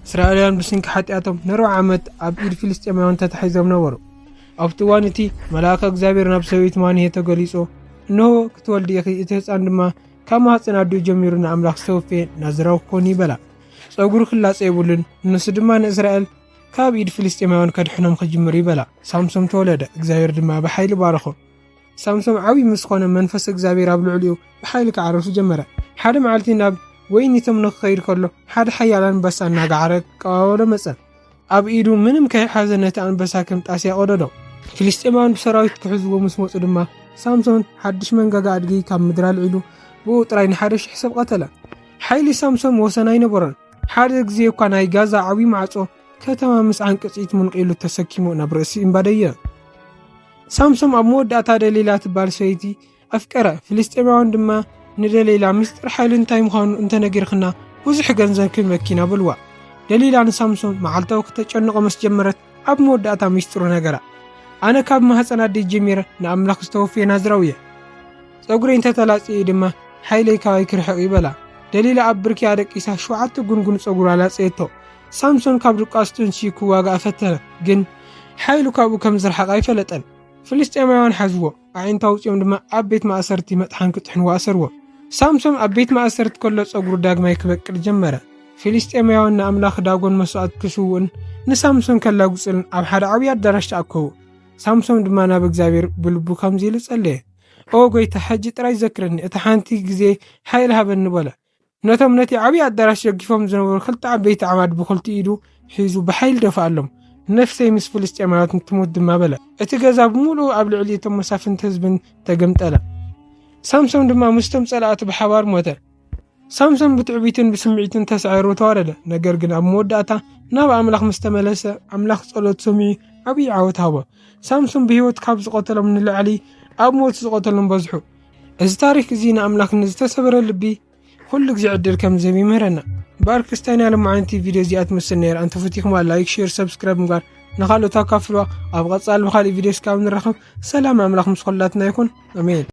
እስራኤላውያን ብስንኪ ሓጢኣቶም ንርብዓ ዓመት ኣብ ኢድ ፊልስጤማውያን ተታሒዞም ነበሩ። ኣብቲ እዋን እቲ መልአከ እግዚአብሔር ናብ ሰበይቲ ማንሄ ተገሊጹ እነሆ ክትወልዲ ኢኺ እቲ ህፃን ድማ ካብ ማህፀን ኣዲኡ ጀሚሩ ንኣምላኽ ዝተወፈየ ናዝራዊ ክኾን ይበላ። ፀጉሩ ክላፀ የብሉን ንሱ ድማ ንእስራኤል ካብ ኢድ ፊልስጤማውያን ከድሕኖም ክጅምር ይበላ። ሳምሶም ተወለደ፣ እግዚአብሔር ድማ ብሓይሊ ባረኾ። ሳምሶም ዓብይ ምስ ኮነ መንፈስ እግዚአብሔር ኣብ ልዕሊኡ ብሓይሊ ክዓርፍ ጀመረ። ሓደ መዓልቲ ናብ ወይኒቶም ንክኸይድ ከሎ ሓደ ሓያል አንበሳ እናጋዓረ ቀባበሎ መፀ። ኣብ ኢዱ ምንም ከይሓዘ ነቲ አንበሳ ከም ጣስያ ቀደዶ። ፊልስጤማውያን ብሰራዊት ክሕዝዎ ምስ መፁ ድማ ሳምሶን ሓድሽ መንጋጋ ኣድጊ ካብ ምድሪ ኣልዒሉ ብኡ ጥራይ ን1,000 ሰብ ቀተለ። ሓይሊ ሳምሶን ወሰን ኣይነበሮን። ሓደ ግዜ እኳ ናይ ጋዛ ዓብይ ማዕፆ ከተማ ምስ ዓንቅፂት ሙንቂሉ ተሰኪሙ ናብ ርእሲ እምባደየ። ሳምሶን ኣብ መወዳእታ ደሊላ ትባል ሰበይቲ ኣፍቀረ። ፊልስጤማውያን ድማ ንደሊላ ምስጢር ሓይሊ እንታይ ምዃኑ እንተነጊርክና ብዙሕ ገንዘብ ክመኪና ብልዋ። ደሊላ ንሳምሶን መዓልታዊ ክተጨንቆ ምስ ጀመረት ኣብ መወዳእታ ምስጢሩ ነገራ። ኣነ ካብ ማህፀን ኣዴይ ጀሚረ ንኣምላኽ ዝተወፍየ ናዝራዊ እየ፣ ፀጉረይ እንተተላፅየ ድማ ሓይለይ ካባይ ክርሕቕ ይበላ። ደሊላ ኣብ ብርኪ ኣደቂሳ 7 ጉንጉን ፀጉራ ላፅየቶ። ሳምሶን ካብ ድቃስቱን ሲኩ ዋጋ ፈተነ፣ ግን ሓይሉ ካብኡ ከም ዝረሓቕ ኣይፈለጠን። ፊልስጤማውያን ሓዝዎ፣ ኣዒንታ ውፅኦም ድማ ኣብ ቤት ማእሰርቲ መጥሓን ክጥሕንዎ ኣሰርዎ። ሳምሶን ኣብ ቤት ማእሰርቲ ከሎ ፀጉሩ ዳግማይ ክበቅል ጀመረ። ፊልስጤማውያን ንኣምላኽ ዳጎን መስዋዕት ክስውኡን ንሳምሶን ከላጉፅልን ኣብ ሓደ ዓብይ ኣዳራሽ ተኣከቡ። ሳምሶን ድማ ናብ እግዚአብሔር ብልቡ ከምዚ ኢሉ ጸለየ፣ ኦ ጎይታ ሕጂ ጥራይ ዘክረኒ እቲ ሓንቲ ግዜ ሓይሊ ሃበኒ በለ። ነቶም ነቲ ዓብይ ኣዳራሽ ደግፎም ዝነበሩ 2 ዓበይቲ ዓማድ ብክልቲ ኢዱ ሒዙ ብሓይሊ ደፋኣሎም። ነፍሰይ ምስ ፊልስጤማውያን ትሙት ድማ በለ። እቲ ገዛ ብምሉእ ኣብ ልዕሊ እቶም መሳፍንቲ ህዝብን ተገምጠለ። ሳምሶን ድማ ምስቶም ጸላእቲ ብሓባር ሞተ። ሳምሶን ብትዕቢትን ብስምዒትን ተሰዒሩ ተዋረደ። ነገር ግን ኣብ መወዳእታ ናብ ኣምላኽ ምስ ተመለሰ ኣምላኽ ጸሎት ሰሚዑ ዓብይ ዓወት ሃቦ። ሳምሶን ብሂወት ካብ ዝቆተሎም ንላዕሊ ኣብ ሞት ዝቆተሎም በዝሑ። እዚ ታሪክ እዚ ንኣምላኽ ንዝተሰበረ ልቢ ኩሉ ግዜ ዕድል ከም ዝህብ ይምህረና። ባርክስታይና ለማዓንቲ ቪድዮ እዚኣ ትመስል ነይራ። እንተፈቲኹም ላይክ፣ ሼር፣ ሰብስክራይብ ምግባር ንኻልኦት ኣካፍልዋ። ኣብ ቀጻሊ ብኻልእ ቪድዮ እስካብ ንራኸብ ሰላም ኣምላኽ ምስ ኩላትና ይኹን። ኣሜን።